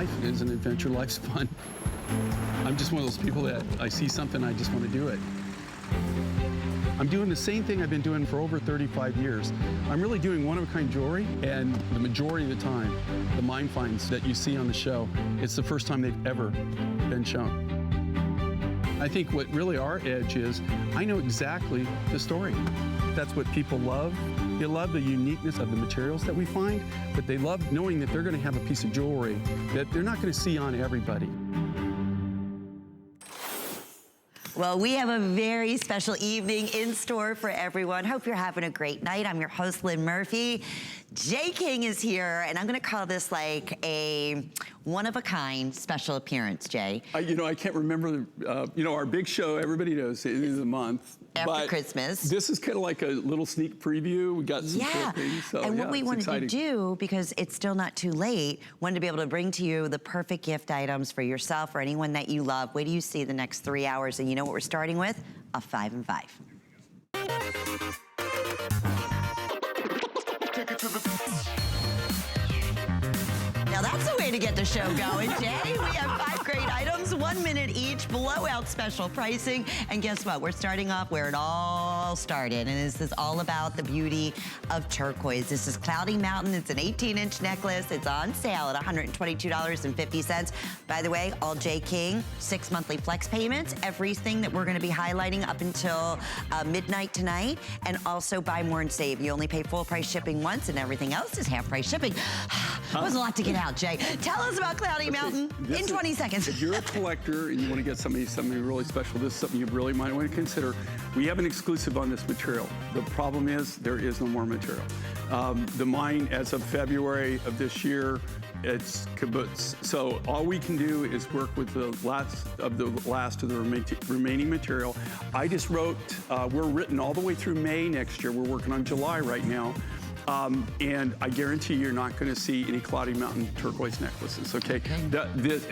life is an adventure. Life's fun. I'm just one of those people that I see something, I just want to do it. I'm doing the same thing I've been doing for over 35 years. I'm really doing one-of-a-kind jewelry, and the majority of the time, the mine finds that you see on the show, it's the first time they've ever been shown. I think what really our edge is, I know exactly the story. That's what people love. They love the uniqueness of the materials that we find, but they love knowing that they're going to have a piece of jewelry that they're not going to see on everybody. Well, we have a very special evening in store for everyone. Hope you're having a great night. I'm your host, Lynn Murphy. Jay King is here, and I'm gonna call this like a one-of-a-kind special appearance, Jay. You know, I can't remember, our big show, everybody knows, it is a month. After Christmas. This is kind of like a little sneak preview. We got some cool things. So, and what we wanted to do, because it's still not too late, wanted to be able to bring to you the perfect gift items for yourself or anyone that you love. Wait till you see the next 3 hours, and you know what we're starting with? A 5 and 5. Now that's the way to get the show going, Jay. We have 5 great items, 1 minute each, blowout special pricing. And guess what? We're starting off where it all started. And this is all about the beauty of turquoise. This is Cloudy Mountain. It's an 18-inch necklace. It's on sale at $122.50. By the way, all Jay King, 6 monthly flex payments. Everything that we're going to be highlighting up until midnight tonight. And also buy more and save. You only pay full price shipping once, and everything else is half price shipping. That was a lot to get out, Jay. Tell us about Cloudy Mountain in 20 seconds. If you're a collector and you want to get something really special, this is something you really might want to consider. We have an exclusive on this material. The problem is there is no more material. The mine, as of February of this year, it's kibbutz. So all we can do is work with the last of the remaining material. I just wrote, we're written all the way through May next year. We're working on July right now. And I guarantee you're not going to see any Cloudy Mountain turquoise necklaces, okay?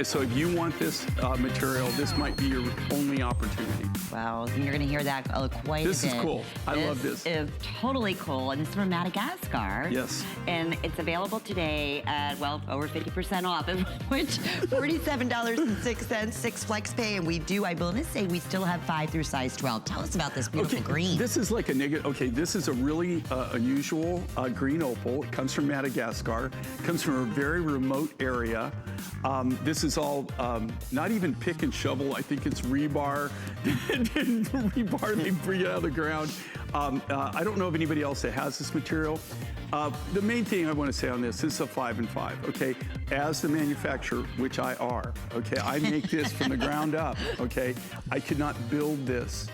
So if you want this material, this might be your only opportunity. Wow, and you're going to hear that quite a bit. This is cool. I love this. This is totally cool, and it's from Madagascar. Yes. And it's available today at, well, over 50% off, which $47.06, 6 flex pay, and we do, I will say, we still have 5 through size 12. Tell us about this beautiful green. This is like a negative, this is a really unusual green opal. It comes from Madagascar. It comes from a very remote area. This is all not even pick and shovel. I think it's rebar. Rebar they bring it out of the ground. I don't know of anybody else that has this material. The main thing I want to say on this is a 5 and 5, okay? As the manufacturer, which I are, okay? I make this from the ground up, okay? I could not build this,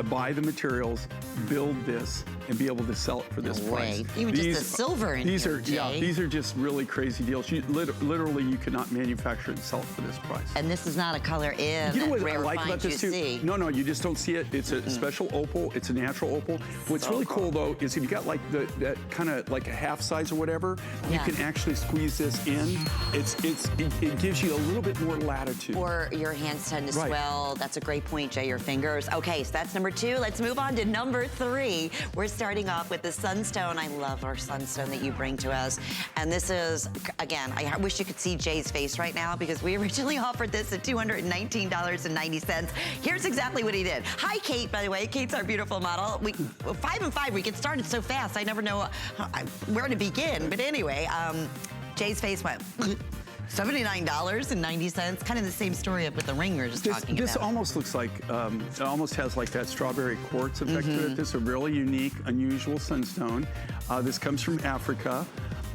buy the materials, build this, and be able to sell it for this price. Even just the silver in these here, are, Jay. Yeah, these are just really crazy deals. Literally, you could not manufacture it and sell it for this price. And this is not a color in. You know what I like about this too? No, you just don't see it. It's a special opal. It's a natural opal. What's really cool though is if you got like that kind of like a half size or whatever, you can actually squeeze this in. It gives you a little bit more latitude. Or your hands tend to swell. That's a great point, Jay. Your fingers. Okay, so that's number 2. Let's move on to number 3. We're starting off with the sunstone. I love our sunstone that you bring to us. And this is, again, I wish you could see Jay's face right now because we originally offered this at $219.90. Here's exactly what he did. Hi, Kate, by the way. Kate's our beautiful model. 5 and 5, we get started so fast. I never know where to begin. But anyway, Jay's face went... $79.90, kind of the same story with the ring we were just talking about. This almost looks like, it almost has like that strawberry quartz effect to it. This is a really unique, unusual sunstone. This comes from Africa.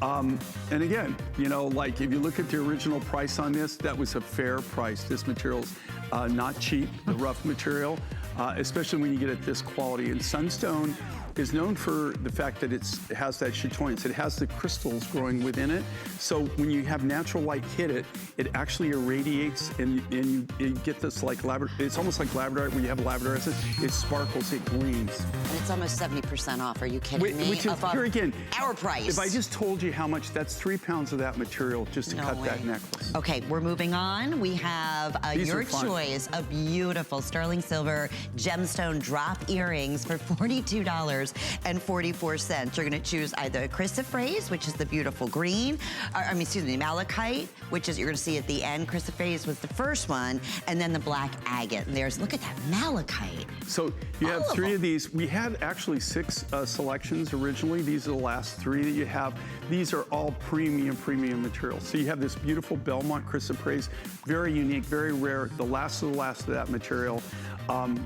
And again, you know, like if you look at the original price on this, that was a fair price. This material's not cheap, the rough material, especially when you get it this quality. And sunstone is known for the fact that it has that chatoyance. It has the crystals growing within it. So when you have natural light hit it, it actually irradiates and you get this like it's almost like labradorite where you have labradorite. It sparkles, it gleams. And it's almost 70% off. Are you kidding me? Which is, here again, our price. If I just told you how much, that's 3 pounds of that material just to cut that necklace. Okay, we're moving on. We have your choice of beautiful sterling silver gemstone drop earrings for $42. $2,044. You're gonna choose either a chrysoprase, which is the beautiful green, or, I mean, excuse me, malachite, which is, you're gonna see at the end, chrysoprase was the first one, and then the black agate. And there's, look at that malachite. So you have three of these. We had actually 6 selections originally. These are the last 3 that you have. These are all premium materials. So you have this beautiful Belmont chrysoprase, very unique, very rare, the last of that material.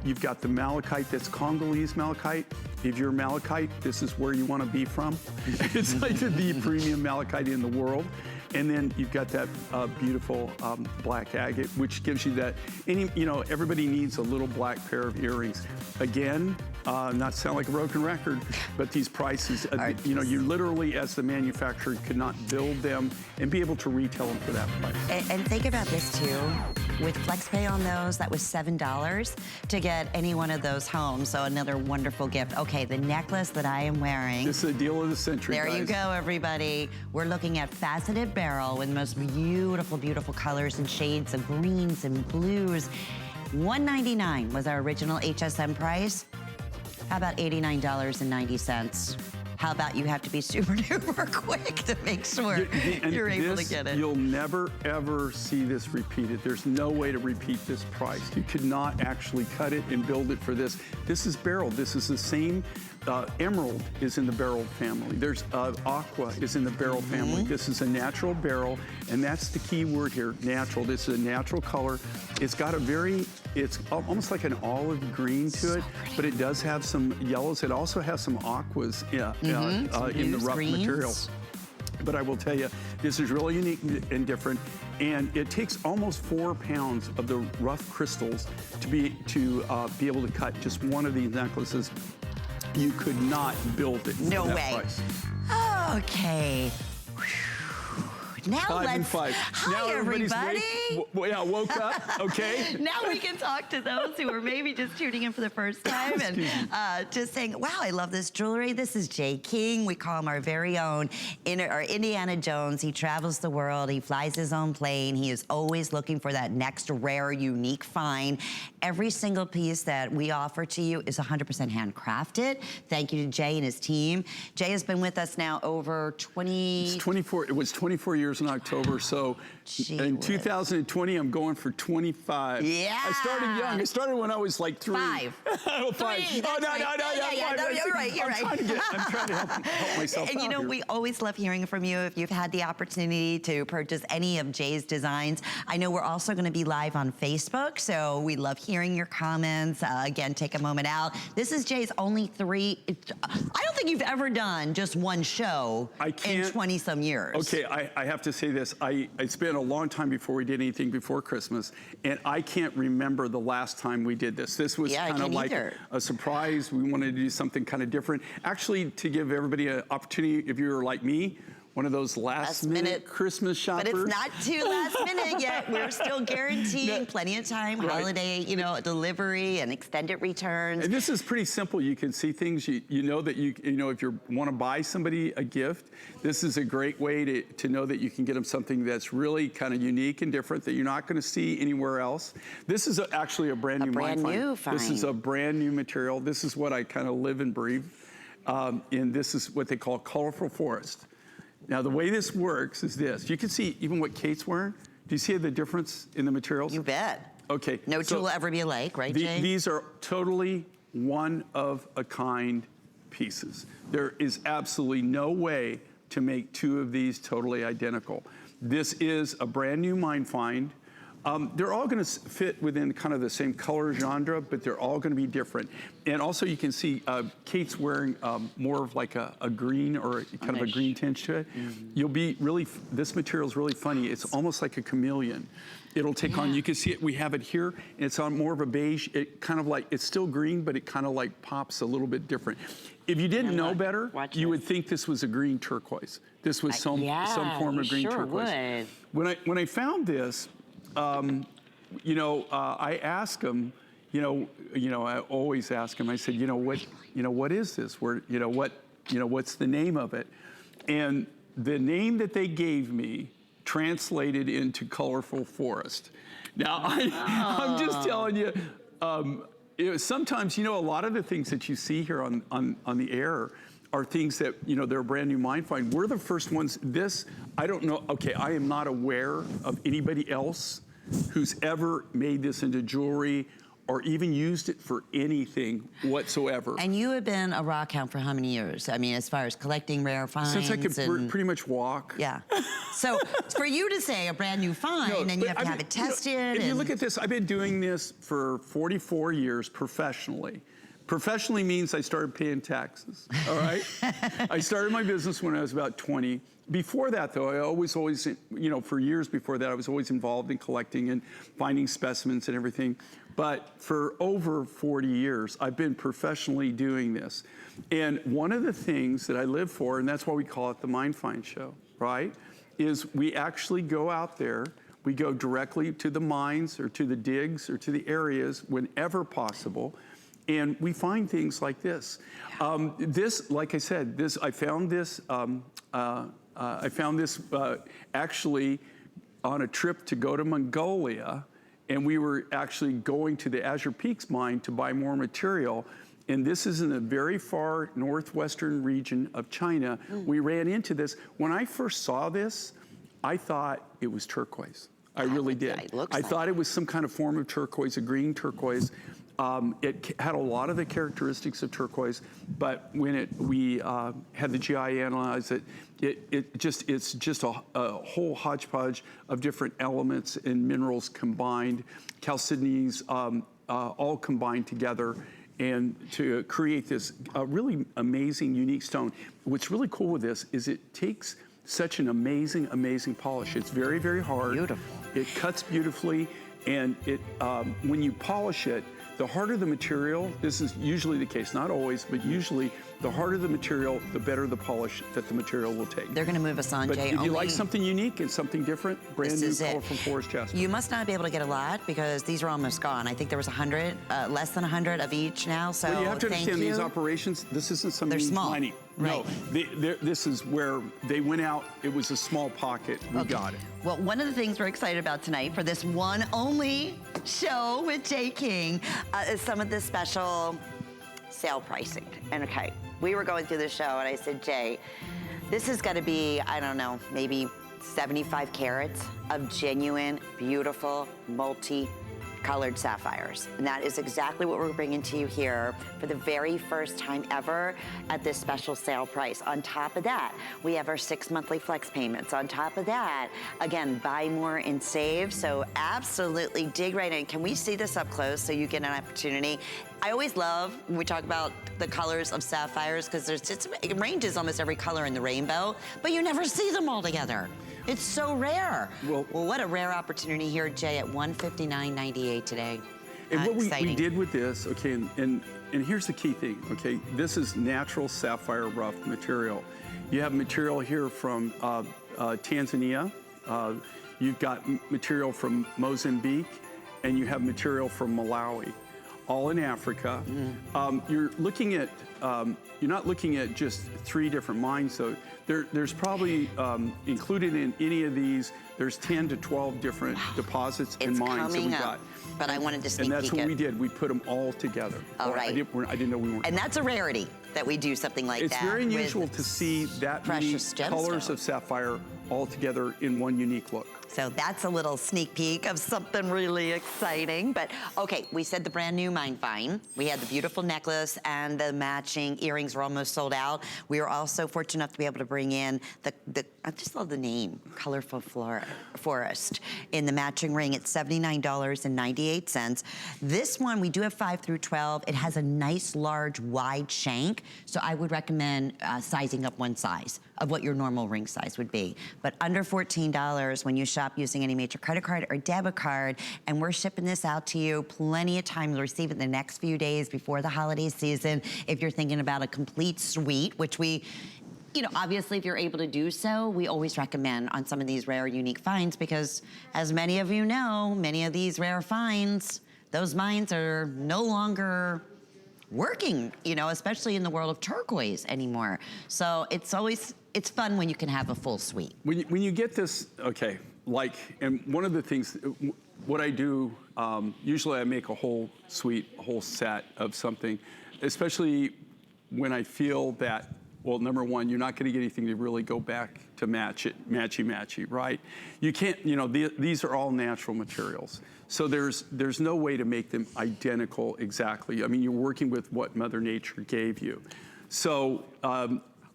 You've got the malachite, that's Congolese malachite. If you're malachite, this is where you want to be from. It's like the premium malachite in the world. And then you've got that beautiful black agate, which gives you that, everybody needs a little black pair of earrings. Again, not to sound like a broken record, but these prices, you literally, as the manufacturer, could not build them and be able to retail them for that price. And think about this too. With FlexPay on those, that was $7 to get any one of those home. So another wonderful gift. Okay, the necklace that I am wearing. This is a deal of the century, There guys. you go, everybody. We're looking at faceted beryl with the most beautiful, beautiful colors and shades of greens and blues. $199 was our original HSN price. How about $89.90? How about you have to be super duper quick to make sure you're able to get it. You'll never, ever see this repeated. There's no way to repeat this price. You could not actually cut it and build it for this. This is beryl. This is the same. Emerald is in the beryl family. There's aqua is in the beryl family. This is a natural beryl, and that's the key word here, natural. This is a natural color. It's got it's almost like an olive green to it, but it does have some yellows. It also has some aquas in the rough materials. But I will tell you, this is really unique and different, and it takes almost 4 pounds of the rough crystals to be able to cut just one of these necklaces. You could not build it. No for that way. Price. Okay. Now 5 and let's. 5. Hi, now everybody's everybody. woke up. Okay. Now we can talk to those who are maybe just tuning in for the first time and just saying, "Wow, I love this jewelry." This is Jay King. We call him our very own Indiana Jones. He travels the world. He flies his own plane. He is always looking for that next rare, unique find. Every single piece that we offer to you is 100% handcrafted. Thank you to Jay and his team. Jay has been with us now over 20. It's 24. It was 24 years in October. So in 2020, I'm going for 25. Yeah. I started young. I started when I was like 3. 5. Oh, 5. 3, Oh, no, right. yeah, No, you're right. You're right. I'm trying to help myself And out you know, here. we always love hearing from you if you've had the opportunity to purchase any of Jay's designs. I know we're also going to be live on Facebook, so we love hearing your comments. Again, take a moment out. This is Jay's only 3. I don't think you've ever done just one show in 20-some years. Okay, I have to say this. I spent a long time before we did anything before Christmas, and I can't remember the last time we did this. This was kind of like a surprise. We wanted to do something kind of different. Actually, to give everybody an opportunity, if you're like me, one of those last minute Christmas shoppers. But it's not too last minute yet. We're still guaranteeing plenty of time, holiday, delivery and extended returns. And this is pretty simple. You can see things. You know that if you want to buy somebody a gift, this is a great way to know that you can get them something that's really kind of unique and different that you're not going to see anywhere else. This is actually a brand new find. This is a brand new material. This is what I kind of live and breathe. And this is what they call colorful forest. Now, the way this works is this. You can see even what Kate's wearing. Do you see the difference in the materials? You bet. Okay. No two will ever be alike, right, Jay? These are totally one-of-a-kind pieces. There is absolutely no way to make 2 of these totally identical. This is a brand new mine find. They're all going to fit within kind of the same color genre, but they're all going to be different. And also you can see Kate's wearing more of like a green or kind of a green tinge to it. You'll be really, this material is really funny. It's almost like a chameleon. It'll take on, you can see it, we have it here, and it's on more of a beige. It kind of like, it's still green, but it kind of like pops a little bit different. If you didn't know better, you would think this was a green turquoise. This was some form of green turquoise. Would. When I found this, I asked him, I always ask him, I said, what is this? What's the name of it? And the name that they gave me translated into colorful forest. Now, I'm just telling you, sometimes, you know, a lot of the things that you see here on the air are things that, you know, they're a brand new mine find. We're the first ones. This, I don't know, okay, I am not aware of anybody else who's ever made this into jewelry or even used it for anything whatsoever. And you have been a rock hound for how many years? I mean, as far as collecting rare finds. Since I could pretty much walk. Yeah. So for you to say a brand new find, and you have to have it tested. You know, if you look at this, I've been doing this for 44 years professionally. Professionally means I started paying taxes, all right? I started my business when I was about 20. Before that, though, I always, you know, for years before that, I was always involved in collecting and finding specimens and everything. But for over 40 years, I've been professionally doing this. And one of the things that I live for, and that's why we call it the Mine Find Show, right, is we actually go out there, we go directly to the mines or to the digs or to the areas whenever possible, and we find things like this. This, like I said, I found this actually on a trip to go to Mongolia, and we were actually going to the Azure Peaks mine to buy more material. And this is in the very far northwestern region of China. We ran into this. When I first saw this, I thought it was turquoise. I really did. I thought it was some kind of form of turquoise, a green turquoise. It had a lot of the characteristics of turquoise, but when we had the GI analyze it, it's just a whole hodgepodge of different elements and minerals combined, chalcedonies, all combined together, and to create this really amazing, unique stone. What's really cool with this is it takes such an amazing, amazing polish. It's very, very hard. Beautiful. It cuts beautifully, and it when you polish it, the harder the material, this is usually the case, not always, but usually the harder the material, the better the polish that the material will take. They're going to move us on, but Jay. If you like something unique and something different, brand new colorful forest jasper. You must not be able to get a lot because these are almost gone. I think there was 100, less than 100 of each now. So well, you have to understand these operations. This isn't some mining. Right. No, this is where they went out. It was a small pocket. We got it. Well, one of the things we're excited about tonight for this one only show with Jay King is some of the special sale pricing. And okay, we were going through the show and I said, Jay, this is gonna be, I don't know, maybe 75 carats of genuine, beautiful, multi-colored sapphires. And that is exactly what we're bringing to you here for the very first time ever at this special sale price. On top of that, we have our 6 monthly flex payments. On top of that, again, buy more and save. So absolutely dig right in. Can we see this up close so you get an opportunity? I always love when we talk about the colors of sapphires because it ranges almost every color in the rainbow, but you never see them all together. It's so rare. Well, what a rare opportunity here, Jay, at $159.98 today. And what we did with this, okay, and here's the key thing, okay, this is natural sapphire rough material. You have material here from Tanzania, you've got material from Mozambique, and you have material from Malawi, all in Africa. You're looking at, you're not looking at just 3 different mines, though. There's probably, included in any of these, there's 10 to 12 different deposits and mines that we got. But I wanted to sneak peek. And that's what we did. We put them all together. All right. I didn't know we weren't. And that's a rarity that we do something like that. It's very unusual to see that many colors of sapphire all together in one unique look. So that's a little sneak peek of something really exciting. But okay, we said the brand new Mine Find. We had the beautiful necklace and the matching earrings were almost sold out. We were also fortunate enough to be able to bring in I just love the name, Colorful Forest, in the matching ring at $79.98. This one, we do have 5 through 12. It has a nice, large, wide shank. So I would recommend sizing up one size of what your normal ring size would be. But under $14 when you shop using any major credit card or debit card, and we're shipping this out to you plenty of time to receive it the next few days before the holiday season. If you're thinking about a complete suite, which we, you know, obviously if you're able to do so, we always recommend on some of these rare, unique finds because as many of you know, many of these rare finds, those mines are no longer working, you know, especially in the world of turquoise anymore. So it's fun when you can have a full suite. When you get this, okay, like, and one of the things, what I do, usually I make a whole suite, a whole set of something, especially when I feel that, well, number one, you're not gonna get anything to really go back to match it, matchy, right? You can't, you know, these are all natural materials. So there's no way to make them identical exactly. I mean, you're working with what Mother Nature gave you. So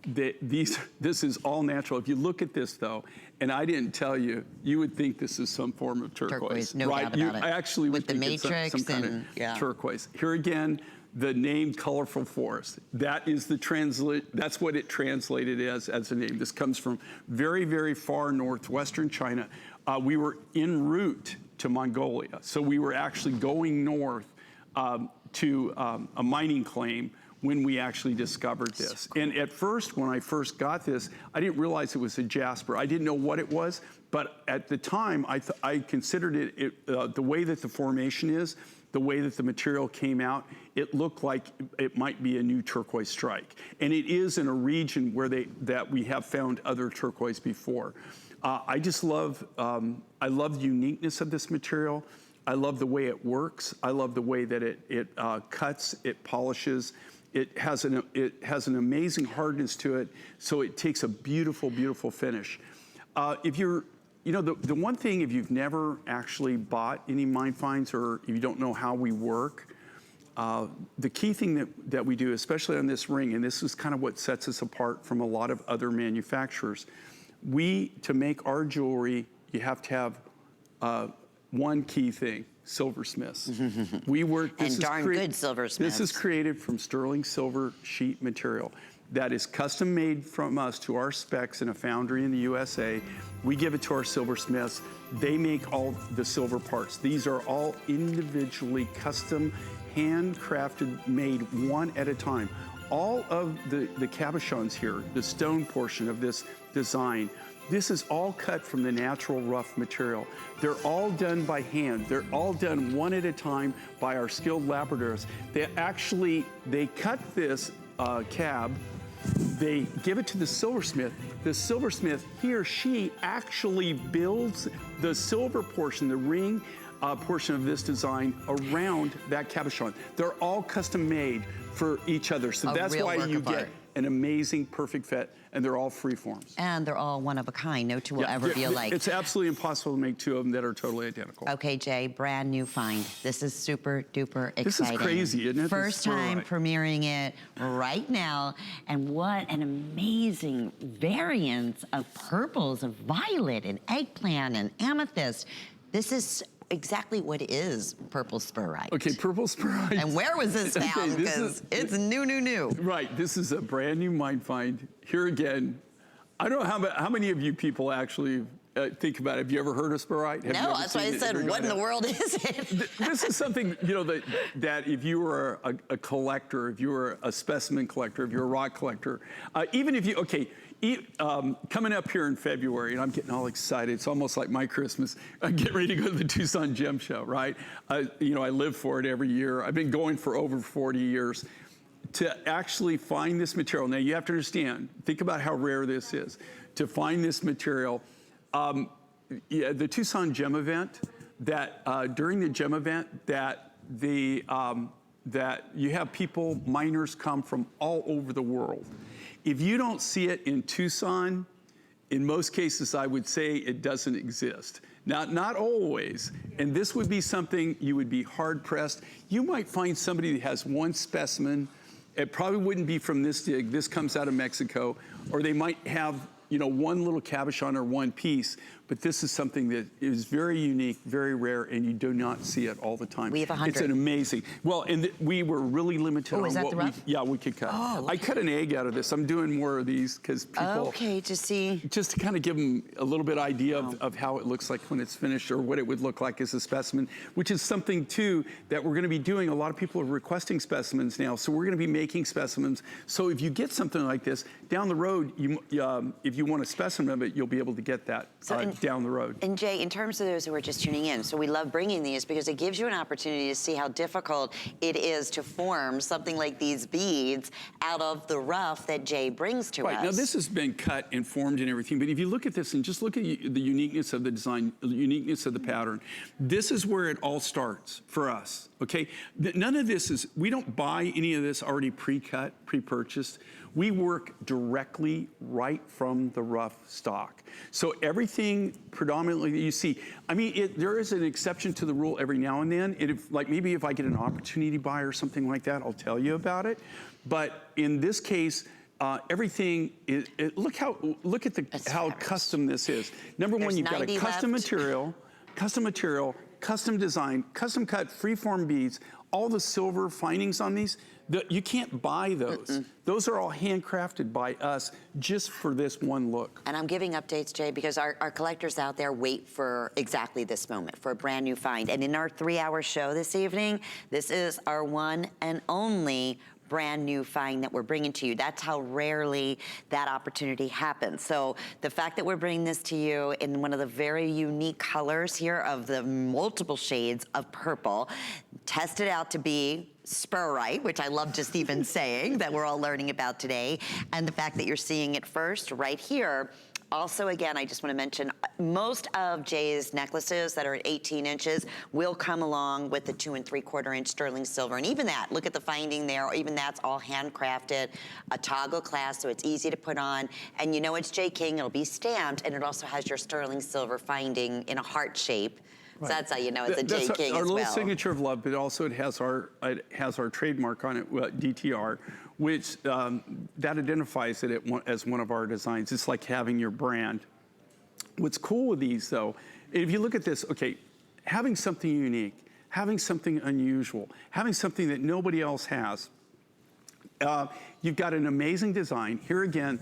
this is all natural. If you look at this though, and I didn't tell you, you would think this is some form of turquoise, no right? doubt about it. I actually with would the think matrix it's some kind of turquoise. Here again, the name Colorful Forest. That is that's what it translated as a name. This comes from very, very far northwestern China. We were en route to Mongolia. So we were actually going north to a mining claim when we actually discovered this. And at first, when I first got this, I didn't realize it was a jasper. I didn't know what it was, but at the time, I considered it the way that the formation is, the way that the material came out, it looked like it might be a new turquoise strike. And it is in a region where that we have found other turquoise before. I just love, I love the uniqueness of this material. I love the way it works. I love the way that it cuts, it polishes. It has an amazing hardness to it, so it takes a beautiful, beautiful finish. If you're, you know, the one thing, if you've never actually bought any mine finds or if you don't know how we work, the key thing that we do, especially on this ring, and this is kind of what sets us apart from a lot of other manufacturers, to make our jewelry, you have to have one key thing, silversmiths. We work, and darn good silversmiths. This is created from sterling silver sheet material that is custom made from us to our specs in a foundry in the USA. We give it to our silversmiths. They make all the silver parts. These are all individually custom, handcrafted, made one at a time. All of the cabochons here, the stone portion of this design, this is all cut from the natural rough material. They're all done by hand. They're all done one at a time by our skilled laborators. They cut this cab, they give it to the silversmith. The silversmith, he or she actually builds the silver portion, the ring portion of this design around that cabochon. They're all custom made for each other. So that's why you get an amazing, perfect fit, and they're all free forms. And they're all one of a kind. No two will ever be alike. It's absolutely impossible to make two of them that are totally identical. Okay, Jay, brand new find. This is super duper exciting. This is crazy, isn't it? First time premiering it right now. And what an amazing variance of purples, of violet and eggplant and amethyst. This is exactly what is purple spurite. Okay, purple spurite. And where was this found? Because it's new. Right, this is a brand new mine find. Here again, I don't know how many of you people actually think about it. Have you ever heard of spurite? No, that's why I said, what in the world is it? This is something, you know, that if you were a collector, if you were a specimen collector, if you're a rock collector, even if you, coming up here in February, and I'm getting all excited. It's almost like my Christmas. I'm getting ready to go to the Tucson Gem Show, right? You know, I live for it every year. I've been going for over 40 years. To actually find this material, now you have to understand, think about how rare this is. To find this material, the Tucson Gem event, during the Gem event, that you have people, miners come from all over the world. If you don't see it in Tucson, in most cases, I would say it doesn't exist. Not always, and this would be something you would be hard pressed. You might find somebody that has one specimen. It probably wouldn't be from this dig. This comes out of Mexico, or they might have, you know, one little cabochon or one piece, but this is something that is very unique, very rare, and you do not see it all the time. We have 100. It's an amazing, well, and we were really limited on what we could cut. Oh, I cut an egg out of this. I'm doing more of these because people... Okay, just to kind of give them a little bit idea of how it looks like when it's finished, or what it would look like as a specimen, which is something, too, that we're going to be doing. A lot of people are requesting specimens now, so we're going to be making specimens. So if you get something like this, down the road, if you want a specimen of it, you'll be able to get that down the road. And Jay, in terms of those who are just tuning in, so we love bringing these because it gives you an opportunity to see how difficult it is to form something like these beads out of the rough that Jay brings to us. Right, now this has been cut and formed and everything, but if you look at this and just look at the uniqueness of the design, the uniqueness of the pattern, this is where it all starts for us, okay? None of this is, we don't buy any of this already pre-cut, pre-purchased. We work directly right from the rough stock. So everything predominantly that you see, I mean, there is an exception to the rule every now and then. Like maybe if I get an opportunity buy or something like that, I'll tell you about it. But in this case, everything is, look at how custom this is. Number one, you've got a custom material, custom design, custom cut, freeform beads, all the silver findings on these. You can't buy those. Those are all handcrafted by us just for this one look. And I'm giving updates, Jay, because our collectors out there wait for exactly this moment, for a brand new find. And in our 3-hour show this evening, this is our one and only brand new find that we're bringing to you. That's how rarely that opportunity happens. So the fact that we're bringing this to you in one of the very unique colors here of the multiple shades of purple, tested out to be spurite, which I love just even saying that we're all learning about today, and the fact that you're seeing it first right here. Also, again, I just want to mention, most of Jay's necklaces that are at 18 inches will come along with the 2 3/4 inch sterling silver. And even that, look at the finding there, even that's all handcrafted, a toggle clasp, so it's easy to put on. And you know it's J. King, it'll be stamped, and it also has your sterling silver finding in a heart shape. Right. So that's how you know it's a J. King our as well. little signature of love, but also it has our trademark on it, DTR, which that identifies it as one of our designs. It's like having your brand. What's cool with these though, if you look at this, okay, having something unique, having something unusual, having something that nobody else has, you've got an amazing design. Here again,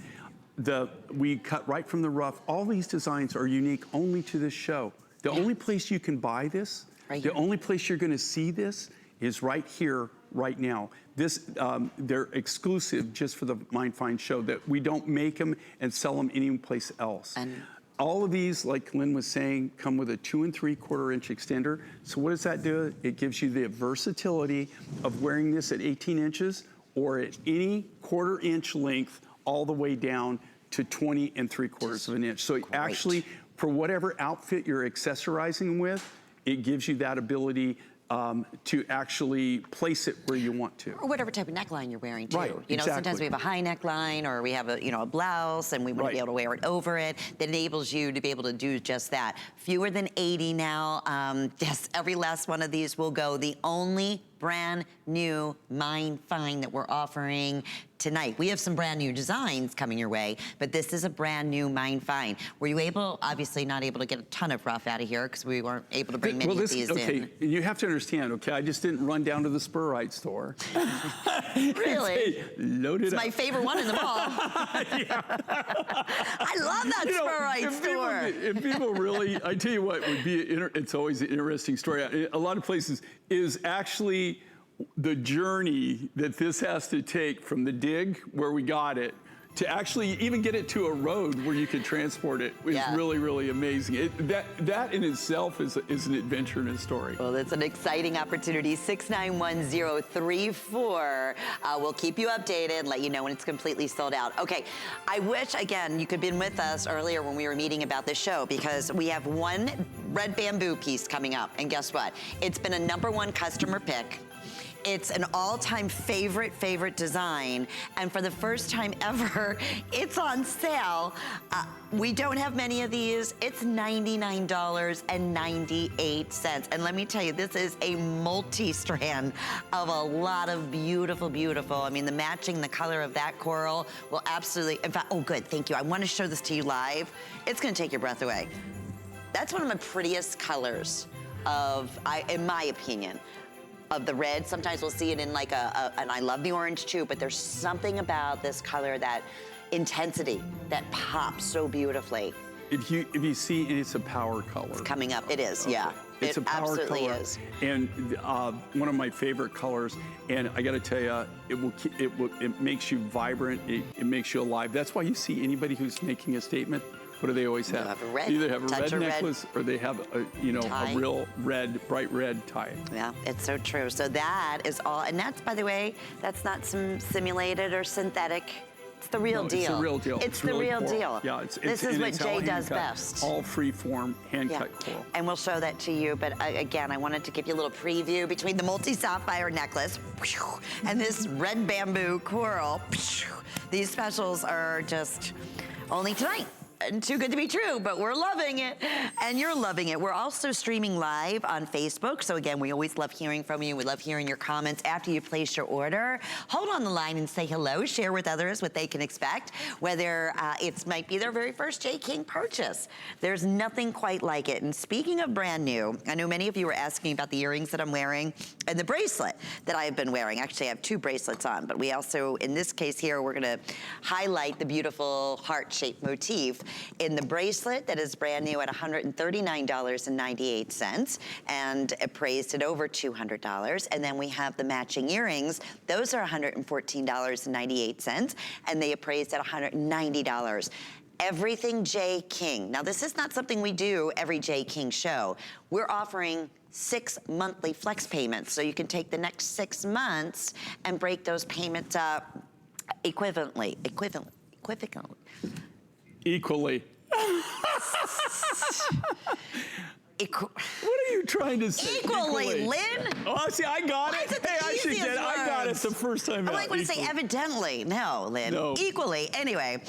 we cut right from the rough. All these designs are unique only to this show. The only place you can buy this, the only place you're gonna see this is right here, right now. They're exclusive just for the Mind Find show, that we don't make them and sell them anyplace else. And all of these, like Lynn was saying, come with a 2 3/4 inch extender. So what does that do? It gives you the versatility of wearing this at 18 inches or at any 1/4 inch length all the way down to 20 3/4 of an inch. So actually, for whatever outfit you're accessorizing with, it gives you that ability to actually place it where you want to. Or whatever type of neckline you're wearing too. Right, you know, exactly. Sometimes we have a high neckline or we have a blouse and we want to be able to wear it over it. That enables you to be able to do just that. Fewer than 80 now. Yes, every last one of these will go. The only brand new Mind Find that we're offering tonight. We have some brand new designs coming your way, but this is a brand new Mind Find. Were you able, obviously not able to get a ton of rough out of here because we weren't able to bring many of these in. You have to understand, okay, I just didn't run down to the spurite store. Really? Load it it's up. my favorite one in the mall. I love that spurite store. If people really, I tell you what, would be, it's always an interesting story. A lot of places is actually the journey that this has to take from the dig where we got it to actually even get it to a road where you can transport it is really, really amazing. That in itself is an adventure and a story. Well, it's an exciting opportunity. 691-034. We'll keep you updated and let you know when it's completely sold out. Okay, I wish, again, you could have been with us earlier when we were meeting about this show because we have one red bamboo piece coming up. And guess what? It's been a #1 customer pick. It's an all-time favorite design, and for the first time ever, it's on sale. We don't have many of these. It's $99.98. And let me tell you, this is a multi-strand of a lot of beautiful, beautiful. I mean, the color of that coral will absolutely, in fact, oh good, thank you. I want to show this to you live. It's gonna take your breath away. That's one of the prettiest colors in my opinion, of the red. Sometimes we'll see it in like and I love the orange too, but there's something about this color, that intensity, that pops so beautifully. If you see, it's a power color. It's coming up, it is, yeah. It's a power absolutely color. Is. And one of my favorite colors, and I gotta tell you, it makes you vibrant, it makes you alive. That's why you see anybody who's making a statement what do they always have? Have a red, Either have a touch red of necklace or they have a, tie. a real red, bright red tie. Yeah, it's so true. So that is all, and that's, by the way, that's not some simulated or synthetic. It's the real deal. It's the real deal. It's the really real coral. deal. Yeah, this is what Jay does best. All free form, hand-cut coral. And we'll show that to you, but again, I wanted to give you a little preview between the multi-sapphire necklace and this red bamboo coral. These specials are just only tonight. Too good to be true, but we're loving it, and you're loving it. We're also streaming live on Facebook, so again, we always love hearing from you. We love hearing your comments after you place your order. Hold on the line and say hello. Share with others what they can expect, whether it might be their very first J. King purchase. There's nothing quite like it. And speaking of brand new, I know many of you were asking about the earrings that I'm wearing and the bracelet that I have been wearing. Actually, I have 2 bracelets on, but we also, in this case here, we're gonna highlight the beautiful heart-shaped motif in the bracelet that is brand new at $139.98 and appraised at over $200. And then we have the matching earrings. Those are $114.98 and they appraised at $190. Everything J. King. Now, this is not something we do every J. King show. We're offering 6 monthly flex payments. So you can take the next 6 months and break those payments up equivalently. Equally. What are you trying to say? Equally, Lynn. Oh, see, I got it. Hey, I should get it. I got it the first time out. I want to say evidently. No, Lynn. No. Equally. Anyway,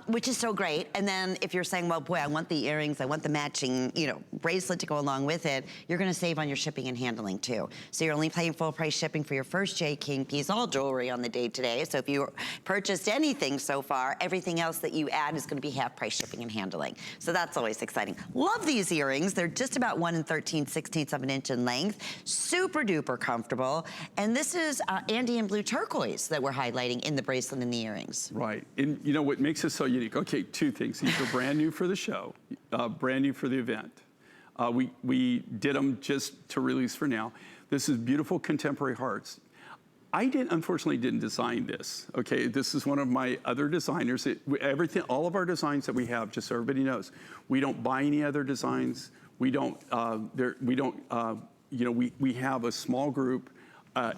which is so great. And then if you're saying, well, boy, I want the earrings, I want the matching, bracelet to go along with it, you're going to save on your shipping and handling too. So you're only paying full price shipping for your first J. King piece, all jewelry on the day today. So if you purchased anything so far, everything else that you add is going to be half price shipping and handling. So that's always exciting. Love these earrings. They're just about 1 13/16 of an inch in length. Super duper comfortable. And this is Andean blue turquoise that we're highlighting in the bracelet and the earrings. Right. And you know what makes us so unique? Okay, 2 things. These are brand new for the show, brand new for the event. We did them just to release for now. This is beautiful contemporary hearts. I unfortunately didn't design this, okay? This is one of my other designers. All of our designs that we have, just so everybody knows, we don't buy any other designs. We don't, we have a small group.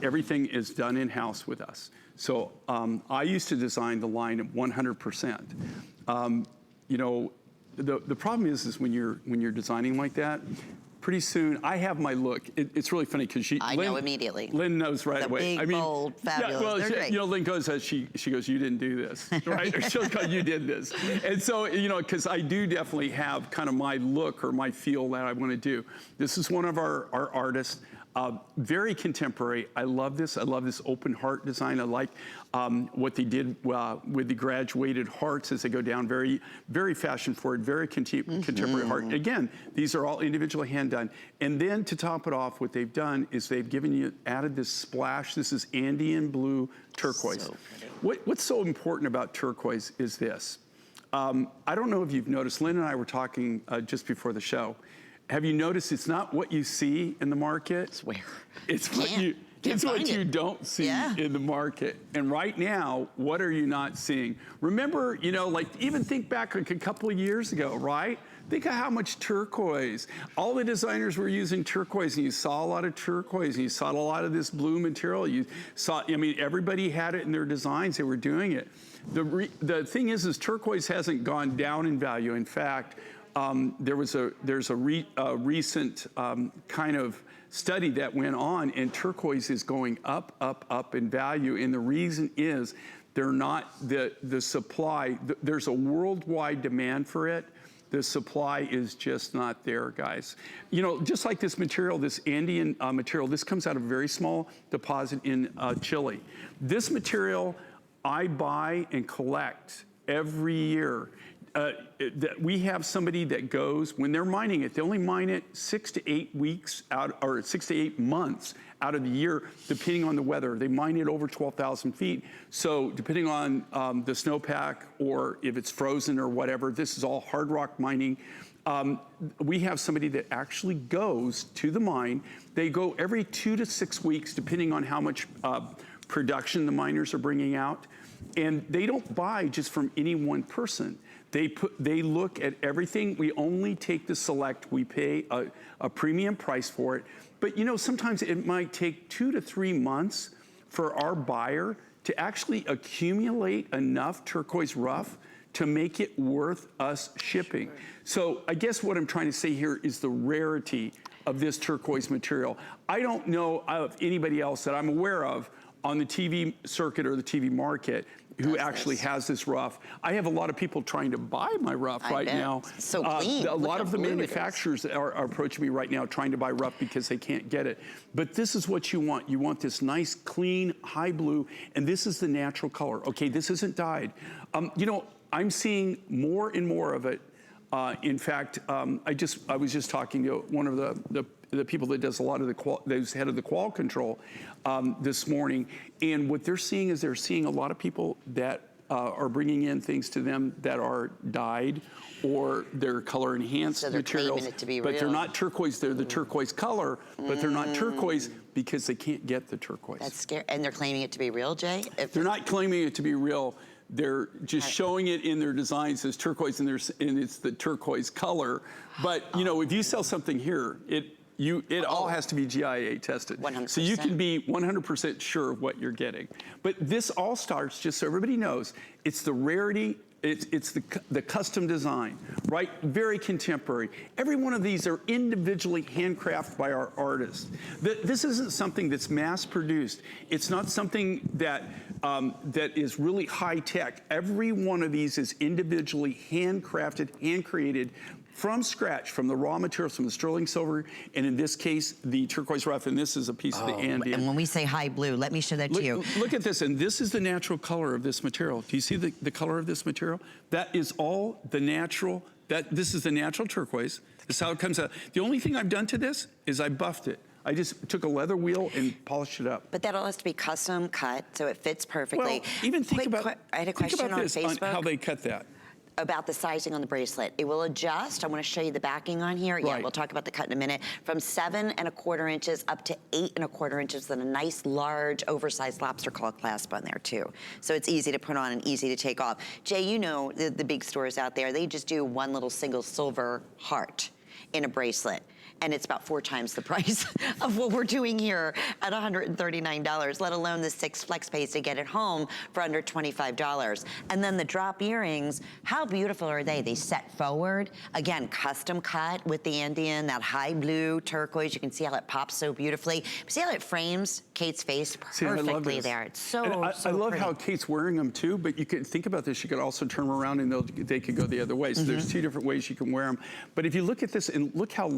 Everything is done in-house with us. So I used to design the line at 100%. The problem is when you're designing like that, pretty soon, I have my look. It's really funny because I know immediately. Lynn knows right away. Big, bold, fabulous. Yeah, well, they're great. Lynn goes, she goes, you didn't do this, right? Or she'll go, you did this. And so, because I do definitely have kind of my look or my feel that I want to do. This is one of our artists. Very contemporary. I love this. I love this open heart design. I like what they did with the graduated hearts as they go down. Very, very fashion forward, very contemporary heart. Again, these are all individually hand done. And then to top it off, what they've done is they've added this splash. This is Andean blue turquoise. So What's so important about turquoise is this. I don't know if you've noticed, Lynn and I were talking just before the show. Have you noticed it's not what you see in the market? It's where? It's what you don't see in the market. And right now, what are you not seeing? Remember, even think back like a couple of years ago, right? Think of how much turquoise. All the designers were using turquoise, and you saw a lot of turquoise, and you saw a lot of this blue material. You saw, everybody had it in their designs. They were doing it. The thing is turquoise hasn't gone down in value. In fact, there's a recent kind of study that went on, and turquoise is going up in value. And the reason is they're not the supply. There's a worldwide demand for it. The supply is just not there, guys. Just like this material, this Andean material, this comes out of a very small deposit in Chile. This material I buy and collect every year. We have somebody that goes, when they're mining it, they only mine it 6 to 8 weeks out, or 6 to 8 months out of the year, depending on the weather. They mine it over 12,000 feet. So depending on the snowpack or if it's frozen or whatever, this is all hard rock mining. We have somebody that actually goes to the mine. They go every 2 to 6 weeks, depending on how much production the miners are bringing out. And they don't buy just from any one person. They look at everything. We only take the select. We pay a premium price for it. But you know, sometimes it might take 2 to 3 months for our buyer to actually accumulate enough turquoise rough to make it worth us shipping. So I guess what I'm trying to say here is the rarity of this turquoise material. I don't know of anybody else that I'm aware of on the TV circuit or the TV market who actually has this rough. I have a lot of people trying to buy my rough right now. So clean. A lot of the manufacturers are approaching me right now trying to buy rough because they can't get it. But this is what you want. You want this nice, clean, high blue, and this is the natural color. Okay, this isn't dyed. You know, I'm seeing more and more of it. In fact, I was just talking to one of the people that does a lot of who's head of the qual control this morning, and what they're seeing is they're seeing a lot of people that are bringing in things to them that are dyed or they're color enhanced materials, but they're not turquoise. They're the turquoise color, but they're not turquoise because they can't get the turquoise. That's scary. And they're claiming it to be real, Jay? They're not claiming it to be real. They're just showing it in their designs as turquoise, and it's the turquoise color. But you know, if you sell something here, it all has to be GIA tested. 100%. So you can be 100% sure of what you're getting. But this all starts, just so everybody knows, it's the rarity. It's the custom design, right? Very contemporary. Every one of these are individually handcrafted by our artists. This isn't something that's mass produced. It's not something that is really high tech. Every one of these is individually handcrafted, hand created from scratch, from the raw materials, from the sterling silver, and in this case, the turquoise rough, and this is a piece of the Andean. And when we say high blue, let me show that to you. Look at this, and this is the natural color of this material. Do you see the color of this material? That is all the natural, this is the natural turquoise. This is how it comes out. The only thing I've done to this is I buffed it. I just took a leather wheel and polished it up. But that all has to be custom cut, so it fits perfectly. Well, even think about, I had a question on Facebook. On how they cut that. About the sizing on the bracelet. It will adjust. I want to show you the backing on here. Right. Yeah, we'll talk about the cut in a minute. From 7 1/4 inches up to 8 1/4 inches, and a nice, large, oversized lobster claw clasp on there too. So it's easy to put on and easy to take off. Jay, you know the big stores out there, they just do one little single silver heart in a bracelet. And it's about 4 times the price of what we're doing here at $139, let alone the 6 flex pays to get it home for under $25. And then the drop earrings, how beautiful are they? They set forward, again, custom cut with the Andean, that high blue turquoise. You can see how it pops so beautifully. See how it frames Kate's face perfectly there. It's so, I love pretty. how Kate's wearing them too, but you can think about this, you could also turn them around and they could go the other way. So there's 2 different ways you can wear them. But if you look at this and look how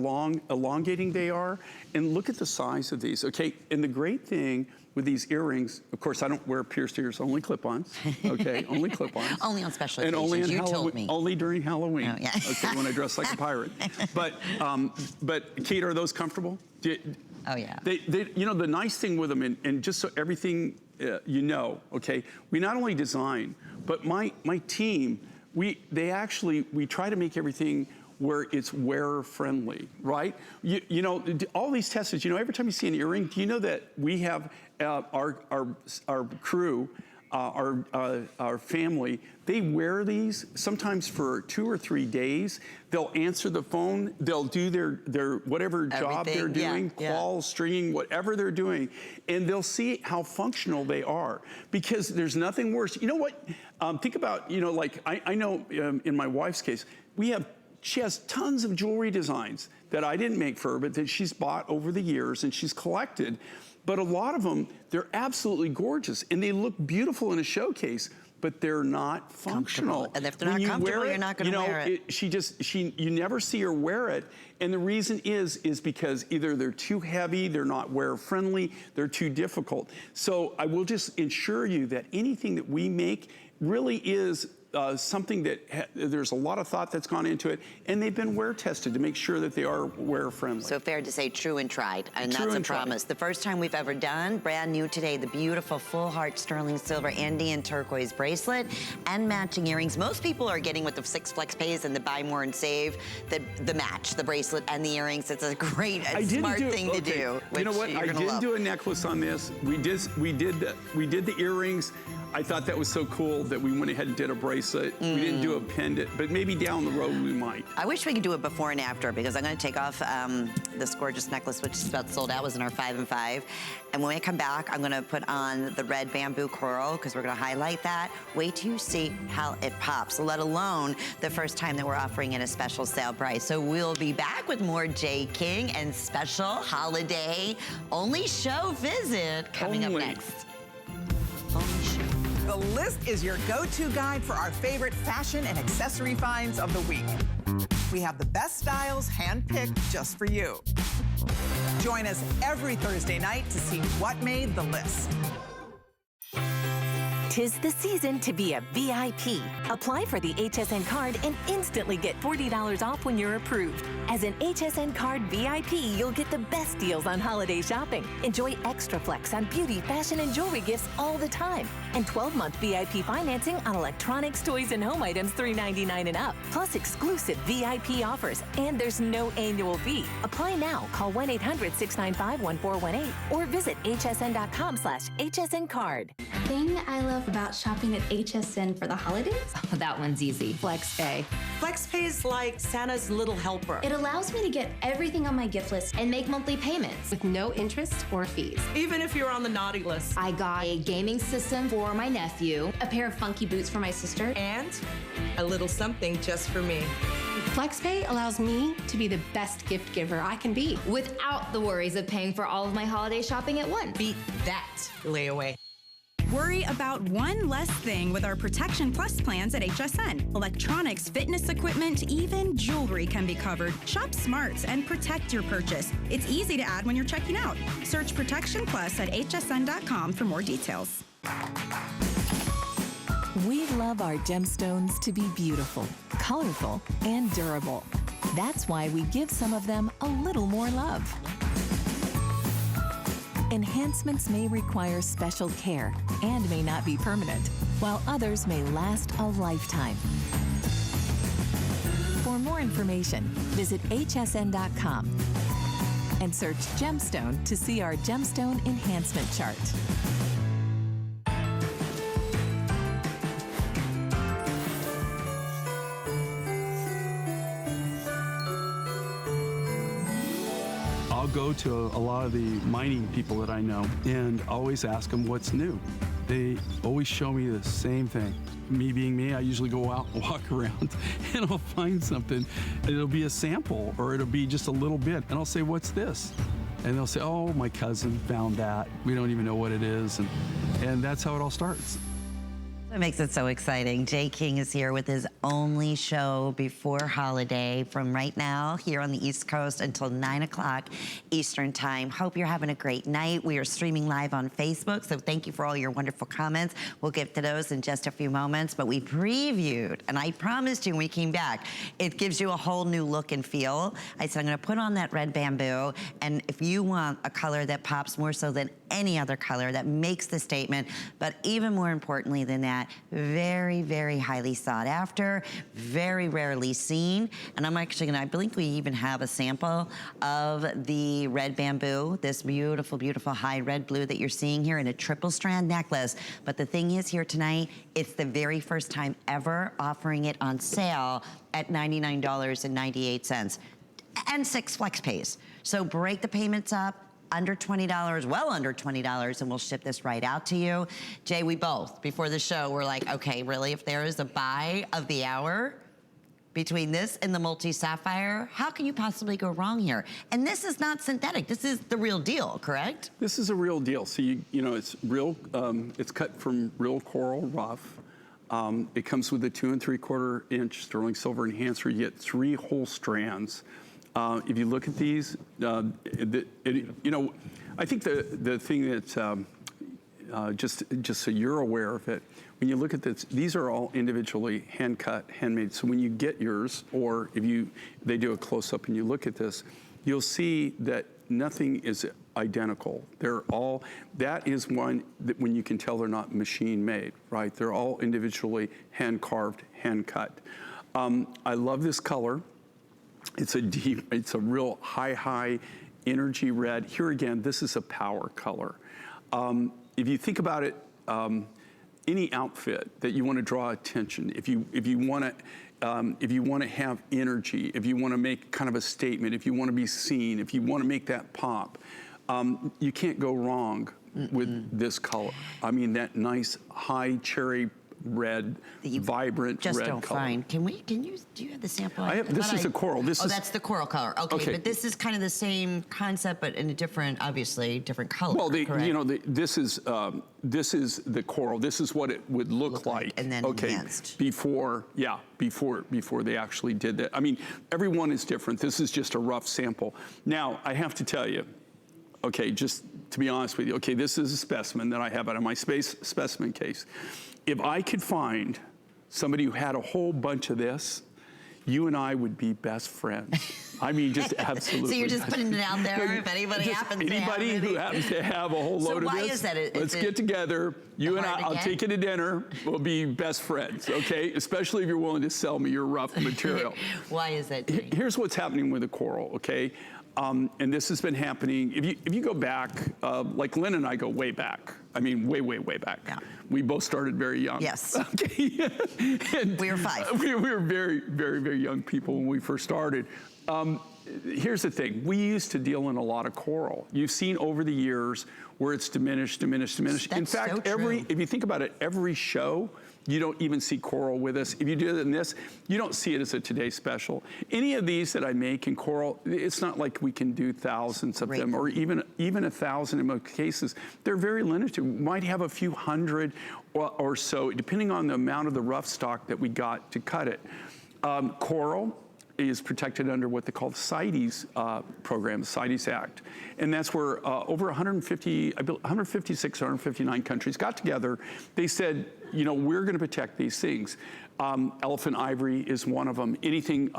elongating they are, and look at the size of these, okay? And the great thing with these earrings, of course, I don't wear pierced ears, only clip-ons, okay? Only clip-ons. Only on special and occasions, only you told me. Only during Halloween, oh, yeah. okay, when I dress like a pirate. But Kate, are those comfortable? Oh, yeah. You know, the nice thing with them, and just so everything you know, okay, we not only design, but my team, we try to make everything where it's wearer friendly, right? You know, all these tests, you know, every time you see an earring, do you know that we have our crew, our family, they wear these sometimes for 2 or 3 days. They'll answer the phone, they'll do their whatever job they're doing, qual, stringing, whatever they're doing, and they'll see how functional they are, because there's nothing worse. You know what, think about, you know, like I know in my wife's case, she has tons of jewelry designs that I didn't make for her, but that she's bought over the years and she's collected. But a lot of them, they're absolutely gorgeous and they look beautiful in a showcase, but they're not functional. And if they're not comfortable, you're not going to wear it. You never see her wear it. And the reason is because either they're too heavy, they're not wear friendly, they're too difficult. So I will just assure you that anything that we make really is something that there's a lot of thought that's gone into it, and they've been wear tested to make sure that they are wear friendly. So fair to say true and tried, and that's a promise. The first time we've ever done, brand new today, the beautiful full heart sterling silver Andean turquoise bracelet and matching earrings. Most people are getting with the 6 flex pays and the buy more and save, the match, the bracelet and the earrings. It's a great, smart thing to do. You know what? I didn't do a necklace on this. We did the earrings. I thought that was so cool that we went ahead and did a bracelet. We didn't do a pendant, but maybe down the road we might. I wish we could do it before and after, because I'm going to take off this gorgeous necklace, which is about sold out, was in our 5 and 5. And when we come back, I'm going to put on the red bamboo coral, because we're going to highlight that. Wait till you see how it pops, let alone the first time that we're offering it a special sale price. So we'll be back with more Jay King and special holiday only show visit coming up next. Only show. The list is your go-to guide for our favorite fashion and accessory finds of the week. We have the best styles hand-picked just for you. Join us every Thursday night to see what made the list. 'Tis the season to be a VIP. Apply for the HSN card and instantly get $40 off when you're approved. As an HSN card VIP, you'll get the best deals on holiday shopping. Enjoy extra flex on beauty, fashion, and jewelry gifts all the time. And 12-month VIP financing on electronics, toys, and home items $3.99 and up. Plus exclusive VIP offers. And there's no annual fee. Apply now. Call 1-800-695-1418 or visit hsn.com/HSN card. Thing I love about shopping at HSN for the holidays? Oh, that one's easy. FlexPay. FlexPay is like Santa's little helper. It allows me to get everything on my gift list and make monthly payments With no interest or fees. Even if you're on the naughty list. I got a gaming system for my nephew, a pair of funky boots for my sister, And a little something just for me. FlexPay allows me to be the best gift giver I can be. without the worries of paying for all of my holiday shopping at once. Beat that layaway. Worry about one less thing with our Protection Plus plans at HSN. Electronics, fitness equipment, even jewelry can be covered. Shop smart and protect your purchase. It's easy to add when you're checking out. Search Protection Plus at hsn.com for more details. We love our gemstones to be beautiful, colorful, and durable. That's why we give some of them a little more love. Enhancements may require special care and may not be permanent, while others may last a lifetime. For more information, visit hsn.com and search gemstone to see our gemstone enhancement chart. I'll go to a lot of the mining people that I know and always ask them what's new. They always show me the same thing. Me being me, I usually go out and walk around and I'll find something. And it'll be a sample or it'll be just a little bit. And I'll say, what's this? And they'll say, oh, my cousin found that. We don't even know what it is. And that's how it all starts. That makes it so exciting. Jay King is here with his only show before holiday from right now here on the East Coast until 9 o'clock Eastern time. Hope you're having a great night. We are streaming live on Facebook, so thank you for all your wonderful comments. We'll get to those in just a few moments, but we previewed, and I promised you when we came back, it gives you a whole new look and feel. I said I'm gonna put on that red bamboo, and if you want a color that pops more so than any other color, that makes the statement, but even more importantly than that, very, very highly sought after, very rarely seen. And I'm actually gonna, I believe we even have a sample of the red bamboo, this beautiful, beautiful high red blue that you're seeing here in a triple strand necklace. But the thing is here tonight, it's the very first time ever offering it on sale at $99.98 and 6 flex pays. So break the payments up, under $20, well under $20, and we'll ship this right out to you. Jay, we both, before the show, we're like, okay, really, if there is a buy of the hour between this and the multi-sapphire, how can you possibly go wrong here? And this is not synthetic, this is the real deal, correct? This is a real deal. So you know, it's real, it's cut from real coral rough. It comes with a 2 3/4 inch sterling silver enhancer. You get 3 whole strands. If you look at these, you know, I think the thing that, just so you're aware of it, when you look at this, these are all individually hand cut, handmade. So when you get yours, or if they do a close up and you look at this, you'll see that nothing is identical. They're all, that is one that when you can tell they're not machine made, right? They're all individually hand carved, hand cut. I love this color. It's a deep, it's a real high energy red. Here again, this is a power color. If you think about it, any outfit that you want to draw attention, if you want to have energy, if you want to make kind of a statement, if you want to be seen, if you want to make that pop, you can't go wrong with this color. I mean, that nice high cherry red, vibrant just red don't color. find. Do you have the sample? This is a coral. That's the coral color. Okay, but this is kind of the same concept, but in a different, obviously, different color. Well, this is the coral. This is what it would look like. And then enhanced. Before they actually did that. I mean, everyone is different. This is just a rough sample. Now, I have to tell you, okay, just to be honest with you, okay, this is a specimen that I have out of my specimen case. If I could find somebody who had a whole bunch of this, you and I would be best friends. I mean, just absolutely. So you're just putting it out there if anybody happens to have anybody who happens to have a whole load of this. So why is that? Let's get together. You and I, I'll take you to dinner. We'll be best friends, okay? Especially if you're willing to sell me your rough material. Why is that? Here's what's happening with the coral, okay? And this has been happening. If you go back, like Lynn and I go way back. I mean, way, way, way back. Yeah. We both started very young. Yes. Okay. We were 5. We were very, very, very young people when we first started. Here's the thing. We used to deal in a lot of coral. You've seen over the years where it's diminished. That's in fact, so true. if you think about it, every show, you don't even see coral with us. If you do it in this, you don't see it as a Today Special. Any of these that I make in coral, it's not like we can do thousands of them, or even 1,000 in most cases. They're very limited. We might have a few hundred or so, depending on the amount of the rough stock that we got to cut it. Coral is protected under what they call the CITES program, the CITES Act. And that's where over 156, 159 countries got together. They said, you know, we're going to protect these things. Elephant ivory is one of them. Anything,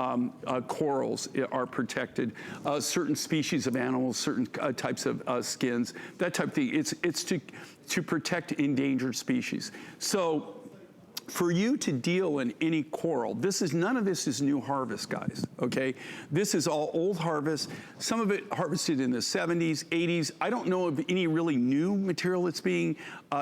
corals are protected. Certain species of animals, certain types of skins, that type of thing. It's to protect endangered species. So, for you to deal in any coral, none of this is new harvest, guys, okay? This is all old harvest. Some of it harvested in the 70s, 80s. I don't know of any really new material that's being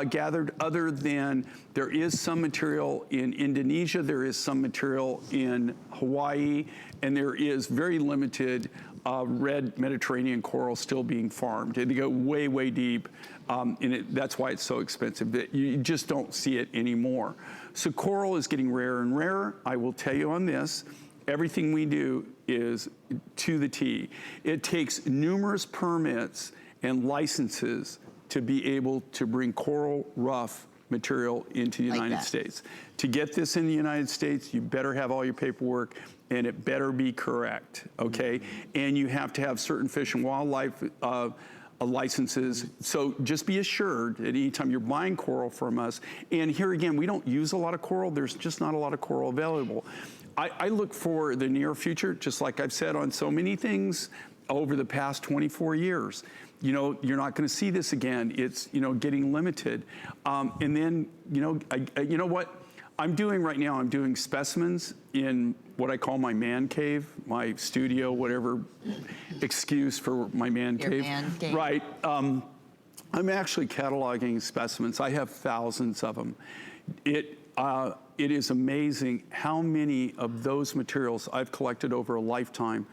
gathered other than there is some material in Indonesia, there is some material in Hawaii, and there is very limited red Mediterranean coral still being farmed. They go way, way deep, and that's why it's so expensive. That you just don't see it anymore. So coral is getting rarer and rarer. I will tell you on this, everything we do is to the T. It takes numerous permits and licenses to be able to bring coral rough material into the United States. To get this in the United States, you better have all your paperwork, and it better be correct, okay? And you have to have certain fish and wildlife licenses. So just be assured that anytime you're buying coral from us, and here again, we don't use a lot of coral. There's just not a lot of coral available. I look for the near future, just like I've said on so many things over the past 24 years. You know, you're not going to see this again. It's, you know, getting limited. And then, you know what I'm doing right now? I'm doing specimens in what I call my man cave, my studio, whatever excuse for my man cave. Man cave. Right. I'm actually cataloging specimens. I have thousands of them. It is amazing how many of those materials I've collected over a lifetime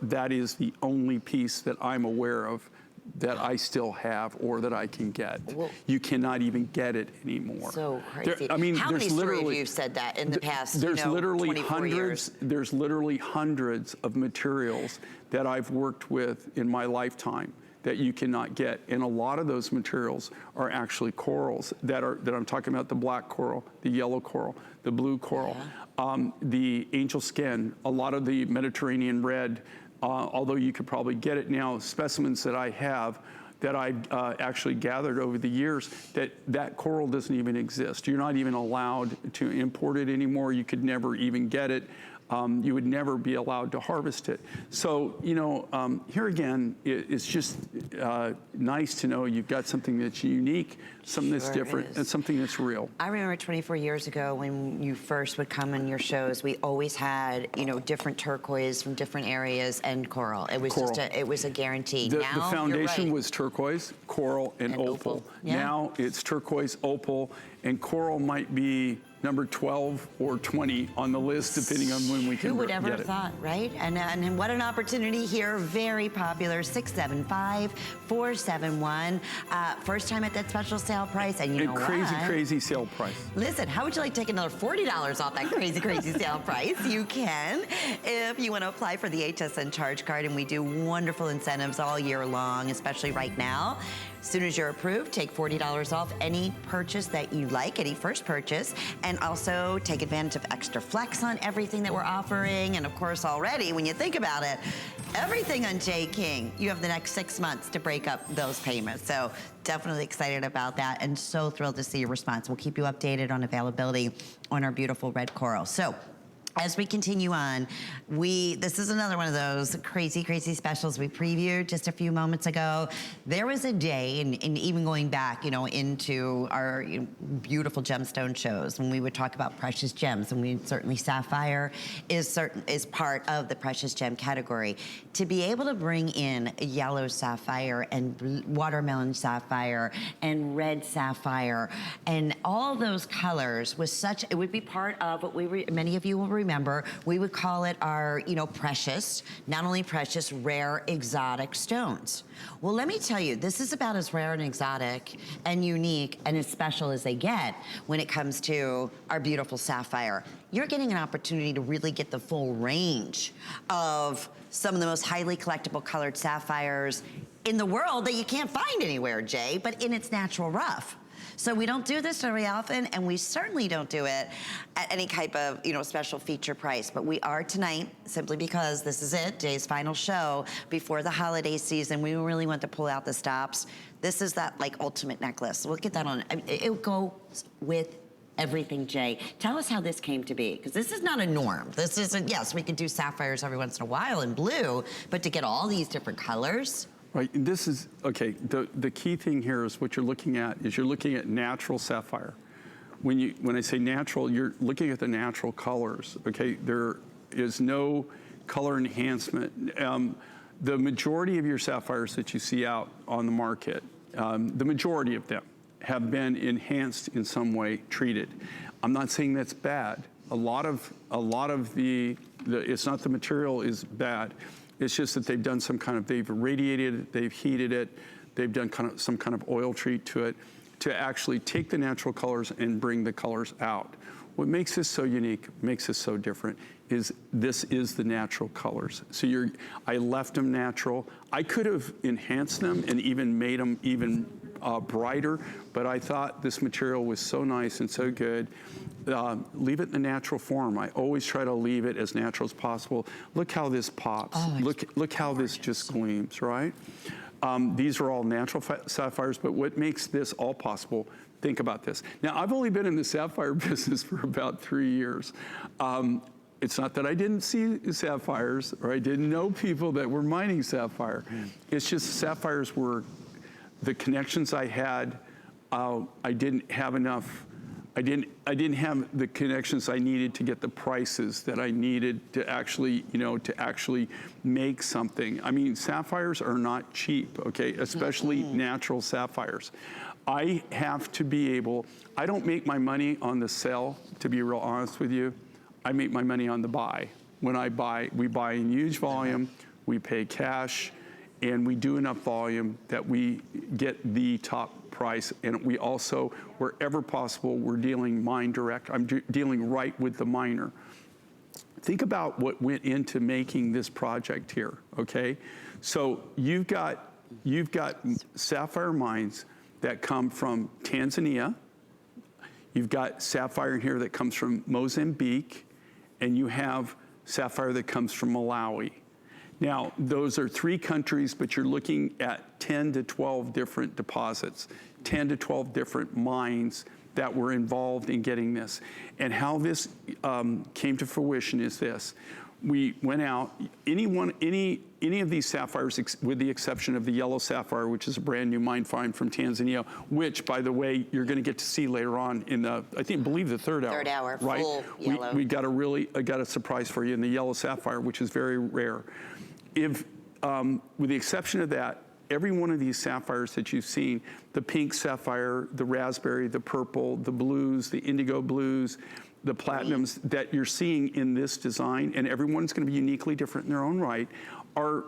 that is the only piece that I'm aware of that I still have or that I can get. Well, you cannot even get it anymore. So crazy. I mean, how many stories have you said that in the past, there's literally 24 years? There's literally hundreds of materials that I've worked with in my lifetime that you cannot get. And a lot of those materials are actually corals that I'm talking about: the black coral, the yellow coral, the blue coral, the angel skin, a lot of the Mediterranean red, although you could probably get it now, specimens that I have that I've actually gathered over the years, that coral doesn't even exist. You're not even allowed to import it anymore. You could never even get it. you would never be allowed to harvest it. So, you know, here again, it's just nice to know you've got something that's unique, something that's different, and something that's real. I remember 24 years ago when you first would come in your shows, we always had, you know, different turquoise from different areas and coral. It was just it was a guarantee. The Now, foundation was turquoise, coral, and opal. Yeah. Now it's turquoise, opal, and coral might be number 12 or 20 on the list, depending on when we can get it. Who would ever have thought, right? And what an opportunity here. Very popular, 675-471. First time at that special sale price, and you know what? Crazy sale price. Listen, how would you like to take another $40 off that crazy sale price? You can if you want to apply for the HSN charge card, and we do wonderful incentives all year long, especially right now. As soon as you're approved, take $40 off any purchase that you like, any first purchase, and also take advantage of extra flex on everything that we're offering. And of course, already, when you think about it, everything on J. King, you have the next 6 months to break up those payments. So definitely excited about that, and so thrilled to see your response. We'll keep you updated on availability on our beautiful red coral. So, as we continue on, this is another one of those crazy specials we previewed just a few moments ago. There was a day, and even going back, you know, into our beautiful gemstone shows, when we would talk about precious gems, and certainly sapphire is part of the precious gem category. To be able to bring in yellow sapphire and watermelon sapphire and red sapphire and all those colors was it would be part of what many of you will remember, we would call it our, you know, precious, not only precious, rare, exotic stones. Well, let me tell you, this is about as rare and exotic and unique and as special as they get when it comes to our beautiful sapphire. You're getting an opportunity to really get the full range of some of the most highly collectible colored sapphires in the world that you can't find anywhere, Jay, but in its natural rough. So we don't do this very often, and we certainly don't do it at any type of, you know, special feature price. But we are tonight, simply because this is it, Jay's final show before the holiday season. We really want to pull out the stops. This is that, like, ultimate necklace. We'll get that on. I mean, it goes with everything, Jay. Tell us how this came to be, because this is not a norm. This isn't, yes, we could do sapphires every once in a while in blue, but to get all these different colors. Right, this is, okay, the key thing here is what you're looking at natural sapphire. When I say natural, you're looking at the natural colors, okay? There is no color enhancement. The majority of your sapphires that you see out on the market, the majority of them have been enhanced in some way, treated. I'm not saying that's bad. A lot of it's not the material is bad. It's just that they've done they've irradiated it, they've heated it, they've done some kind of oil treat to it to actually take the natural colors and bring the colors out. What makes this so unique, makes this so different, is this is the natural colors. So I left them natural. I could have enhanced them and even made them even brighter, but I thought this material was so nice and so good. Leave it in the natural form. I always try to leave it as natural as possible. Look how this pops. Oh, look how this just gleams, right? These are all natural sapphires, but what makes this all possible, think about this. Now, I've only been in the sapphire business for about 3 years. It's not that I didn't see sapphires or I didn't know people that were mining sapphire. It's just sapphires were the connections I had. I didn't have enough. I didn't have the connections I needed to get the prices that I needed to actually, to actually make something. I mean, sapphires are not cheap, okay? Especially natural sapphires. I have to be able, I don't make my money on the sell, to be real honest with you. I make my money on the buy. When I buy, we buy in huge volume, we pay cash, and we do enough volume that we get the top price. And we also, wherever possible, we're dealing mine direct. I'm dealing right with the miner. Think about what went into making this project here, okay? So you've got sapphire mines that come from Tanzania. You've got sapphire in here that comes from Mozambique, and you have sapphire that comes from Malawi. Now, those are 3 countries, but you're looking at 10 to 12 different deposits, 10 to 12 different mines that were involved in getting this. And how this came to fruition is this. We went out, any of these sapphires, with the exception of the yellow sapphire, which is a brand new mine find from Tanzania, which, by the way, you're going to get to see later on in the, believe the third hour. Third hour, right? full yellow. We got a surprise for you in the yellow sapphire, which is very rare. If, with the exception of that, every one of these sapphires that you've seen, the pink sapphire, the raspberry, the purple, the blues, the indigo blues, the platinums that you're seeing in this design, and everyone's going to be uniquely different in their own right, are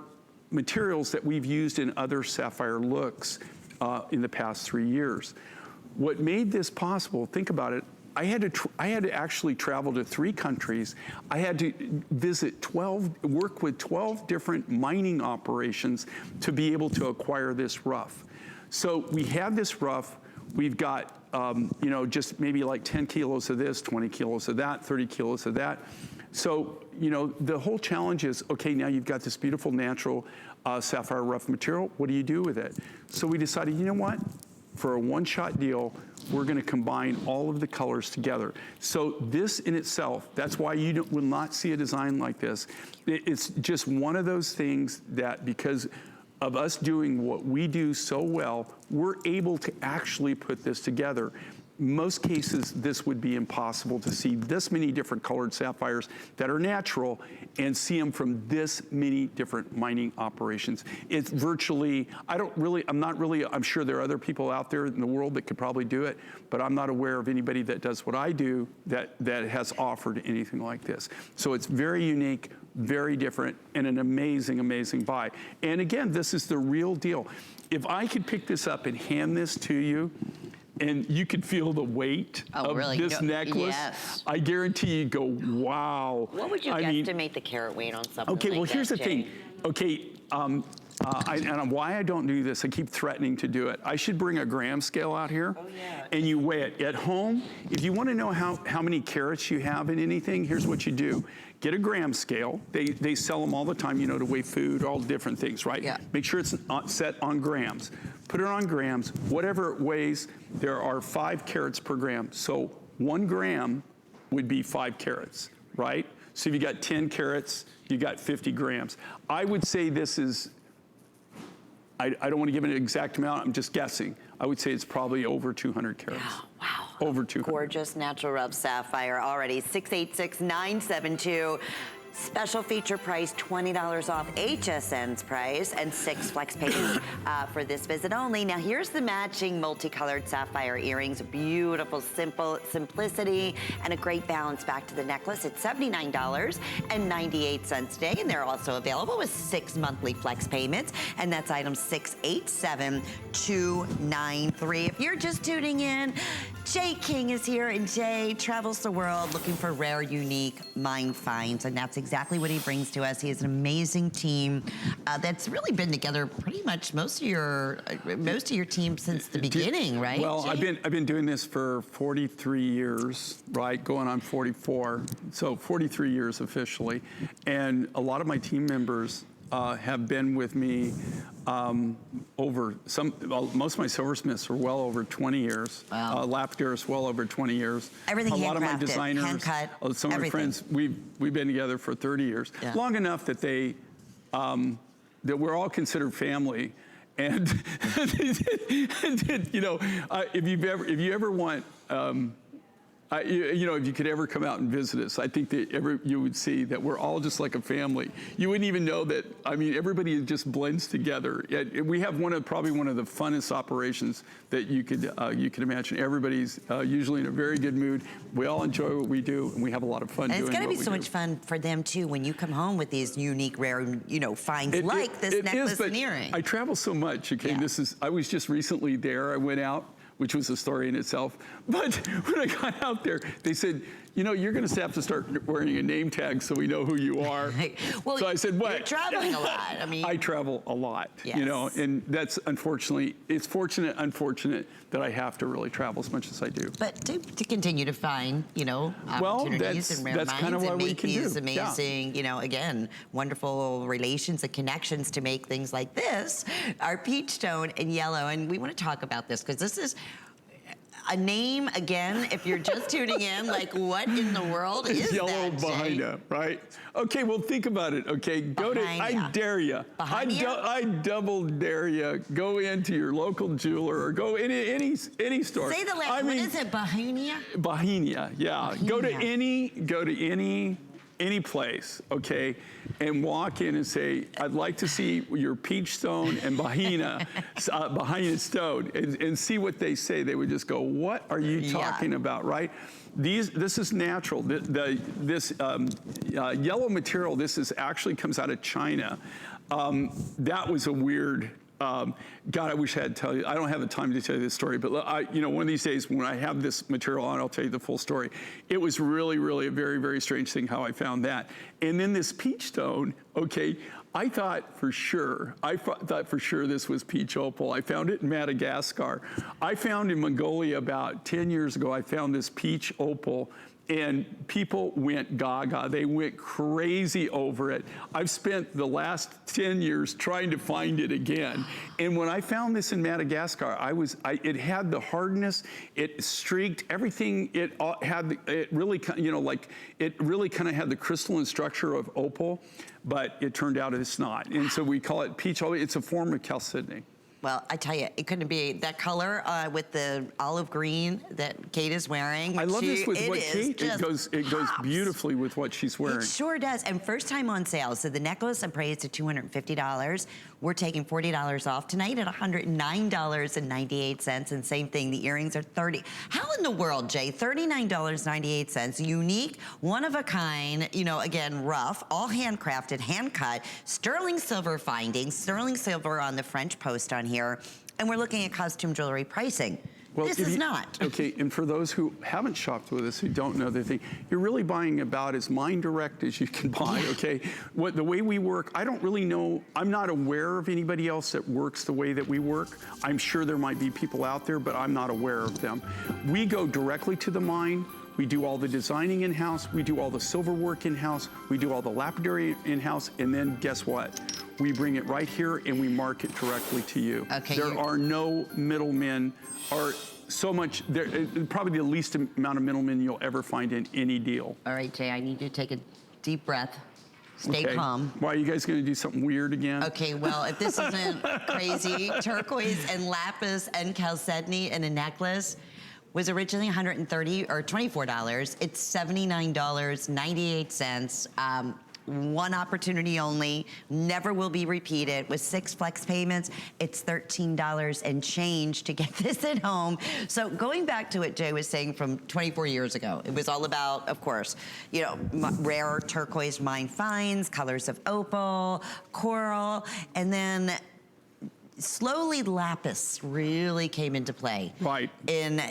materials that we've used in other sapphire looks in the past 3 years. What made this possible, think about it, I had to actually travel to 3 countries. I had to work with 12 different mining operations to be able to acquire this rough. So we have this rough. We've got, just maybe like 10 kilos of this, 20 kilos of that, 30 kilos of that. So, the whole challenge is, okay, now you've got this beautiful natural sapphire rough material. What do you do with it? So we decided, you know what? For a one-shot deal, we're going to combine all of the colors together. So this in itself, that's why you will not see a design like this. It's just one of those things that, because of us doing what we do so well, we're able to actually put this together. Most cases, this would be impossible to see this many different colored sapphires that are natural and see them from this many different mining operations. It's virtually, I'm sure there are other people out there in the world that could probably do it, but I'm not aware of anybody that does what I do that has offered anything like this. So it's very unique, very different, and an amazing, amazing buy. And again, this is the real deal. If I could pick this up and hand this to you, and you could feel the weight of this necklace, yes. I guarantee you'd go, wow. What would you guesstimate the carat weight on something okay, like well, here's that, the Jay? thing. Okay, and why I don't do this, I keep threatening to do it. I should bring a gram scale out here, and you weigh it. At home, if you want to know how many carats you have in anything, here's what you do. Get a gram scale. They sell them all the time, to weigh food, all different things, right? Yeah. Make sure it's set on grams. Put it on grams. Whatever it weighs, there are 5 carats per gram. So 1 gram would be 5 carats, right? So if you got 10 carats, you got 50 grams. I would say this is, I don't want to give an exact amount, I'm just guessing. I would say it's probably over 200 carats. Wow. Over 200. Gorgeous natural rough sapphire already. 686-972. Special feature price, $20 off HSN's price, and 6 flex payments for this visit only. Now here's the matching multicolored sapphire earrings. Beautiful, simple, simplicity, and a great balance back to the necklace. It's $79.98 today, and they're also available with 6 monthly flex payments, and that's item 687293. If you're just tuning in, Jay King is here, and Jay travels the world looking for rare, unique mine finds, and that's exactly what he brings to us. He has an amazing team that's really been together pretty much most of your team since the beginning, right? Well, Jay? I've been doing this for 43 years, right? Going on 44, so 43 years officially, and a lot of my team members have been with me most of my silversmiths are well over 20 years. Wow. Lapidarists well over 20 years. Everything a lot of my handcrafted, designers, hand-cut, some of my friends, we've been together for 30 years. Yeah. Long enough that that we're all considered family. And, if you ever want, if you could ever come out and visit us, I think that you would see that we're all just like a family. You wouldn't even know that. I mean, everybody just blends together. We have probably one of the funnest operations that you could imagine. Everybody's usually in a very good mood. We all enjoy what we do, and we have a lot of fun doing it. And it's going to be so much fun for them too when you come home with these unique, rare, finds like this necklace and earring. I travel so much. Okay, Yeah. I was just recently there. I went out, which was a story in itself. But when I got out there, they said, you're going to have to start wearing a name tag so we know who you are. Well, so I said, what? You're traveling a lot. I mean, I travel a lot, yes. And that's it's unfortunate that I have to really travel as much as I do. But to continue to find, opportunities and rare that's minds kind of what and we make can these do. amazing, again, wonderful relations and connections to make things like this are peach stone and yellow. And we want to talk about this because this is, a name, again, if you're just tuning in, like what in the world is Yellow that, Jay? Bahina, right? Okay, well, think about it, okay? Go to, I dare you. I double dare you. Go into your local jeweler or go in any store. Say the last, what is it, Bahina? Bahina, yeah. Bahina. Go to any place, okay, and walk in and say, I'd like to see your peach stone and Bahina, Bahina stone, and see what they say. They would just go, what are you talking about, right? This is natural. This yellow material, this actually comes out of China. That was a weird, God, I wish I had to tell you. I don't have the time to tell you this story, but one of these days when I have this material on, I'll tell you the full story. It was really, really a very, very strange thing how I found that. And then this peach stone, okay, I thought for sure this was peach opal. I found it in Madagascar. I found in Mongolia about 10 years ago, I found this peach opal, and people went gaga. They went crazy over it. I've spent the last 10 years trying to find it again. And when I found this in Madagascar, it had the hardness, it streaked, everything, it really kind of had the crystalline structure of opal, but it turned out it's not. And so we call it peach opal. It's a form of chalcedony. Well, I tell you, it couldn't be that color with the olive green that Kate is wearing. I love this with what Kate, it goes beautifully with what she's wearing. It sure does, and first time on sale. So the necklace appraised at $250. We're taking $40 off tonight at $109.98, and same thing, the earrings are $30. How in the world, Jay? $39.98, unique, one of a kind, again, rough, all handcrafted, hand cut, sterling silver findings, sterling silver on the French post on here, and we're looking at costume jewelry pricing. Well, this is not. Okay, and for those who haven't shopped with us, who don't know the thing, you're really buying about as mind direct as you can buy, okay? The way we work, I don't really know, I'm not aware of anybody else that works the way that we work. I'm sure there might be people out there, but I'm not aware of them. We go directly to the mine. We do all the designing in-house. We do all the silver work in-house. We do all the lapidary in-house. And then guess what? We bring it right here and we market directly to you. Okay, there are no middlemen, or so much, probably the least amount of middlemen you'll ever find in any deal. All right, Jay, I need you to take a deep breath. Stay calm. Why, are you guys gonna do something weird again? Okay, well, if this isn't crazy, turquoise and lapis and chalcedony in a necklace was originally $130 or $24. It's $79.98. One opportunity only, never will be repeated. With 6 flex payments, it's $13 and change to get this at home. So going back to what Jay was saying from 24 years ago, it was all about, of course, rare turquoise mine finds, colors of opal, coral, and then slowly lapis really came into play. Right. In,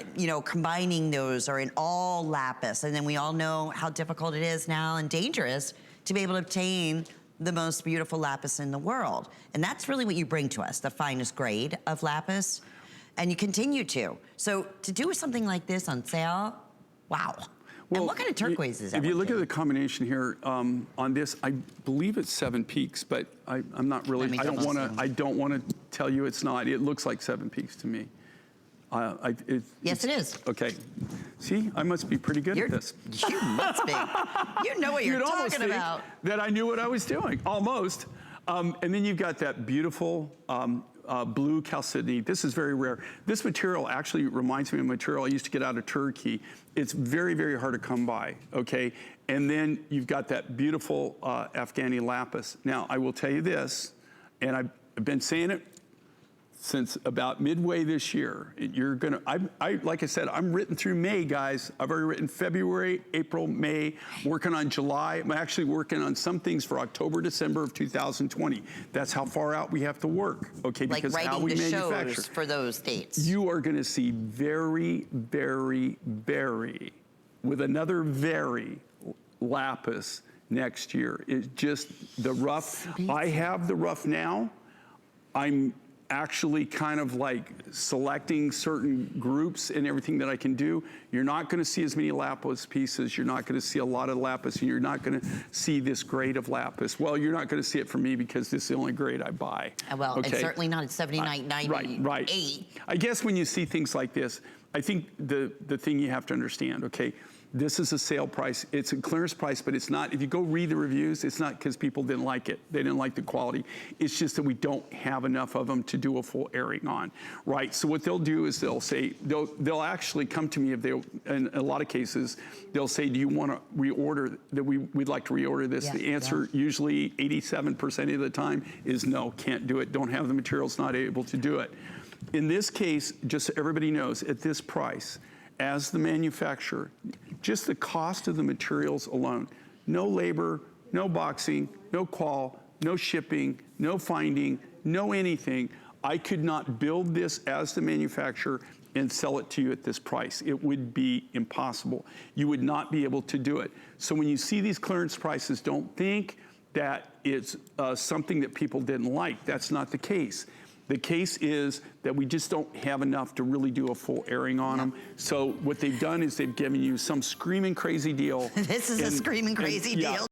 combining those, or in all lapis. And then we all know how difficult it is now and dangerous to be able to obtain the most beautiful lapis in the world. And that's really what you bring to us, the finest grade of lapis. And you continue to. So to do something like this on sale, wow. Well, and what kind of turquoise is that? If you look at the combination here on this, I believe it's 7 peaks, but I'm not really, I don't want to tell you it's not. It looks like 7 peaks to me. Yes, it is. Okay. See, I must be pretty good at this. You must be. You know what you're talking about. That I knew what I was doing, almost. And then you've got that beautiful blue chalcedony. This is very rare. This material actually reminds me of material I used to get out of Turkey. It's very, very hard to come by, okay? And then you've got that beautiful Afghani lapis. Now, I will tell you this, and I've been saying it since about midway this year. You're gonna, like I said, I'm written through May, guys. I've already written February, April, May, working on July. I'm actually working on some things for October, December of 2020. That's how far out we have to work, okay? Like because how we manufacture. Shows for those dates. You are gonna see very, very, very, with another very lapis next year. It's just the rough. I have the rough now. I'm actually kind of like selecting certain groups and everything that I can do. You're not gonna see as many lapis pieces. You're not gonna see a lot of lapis, and you're not gonna see this grade of lapis. Well, you're not gonna see it from me because this is the only grade I buy. Well, okay? And certainly not at $79.98. Right. I guess when you see things like this, I think the thing you have to understand, okay, this is a sale price. It's a clearance price, but it's not, if you go read the reviews, it's not because people didn't like it. They didn't like the quality. It's just that we don't have enough of them to do a full airing on, right? So what they'll do is they'll say, they'll actually come to me if they, in a lot of cases, they'll say, do you want to reorder, that we'd like to reorder this? Yeah, the answer usually 87% of the time is no, can't do it, don't have the materials, not able to do it. In this case, just so everybody knows, at this price, as the manufacturer, just the cost of the materials alone, no labor, no boxing, no qual, no shipping, no finding, no anything, I could not build this as the manufacturer and sell it to you at this price. It would be impossible. You would not be able to do it. So when you see these clearance prices, don't think that it's something that people didn't like. That's not the case. The case is that we just don't have enough to really do a full airing on them. So what they've done is they've given you some screaming crazy deal. This is a screaming crazy deal.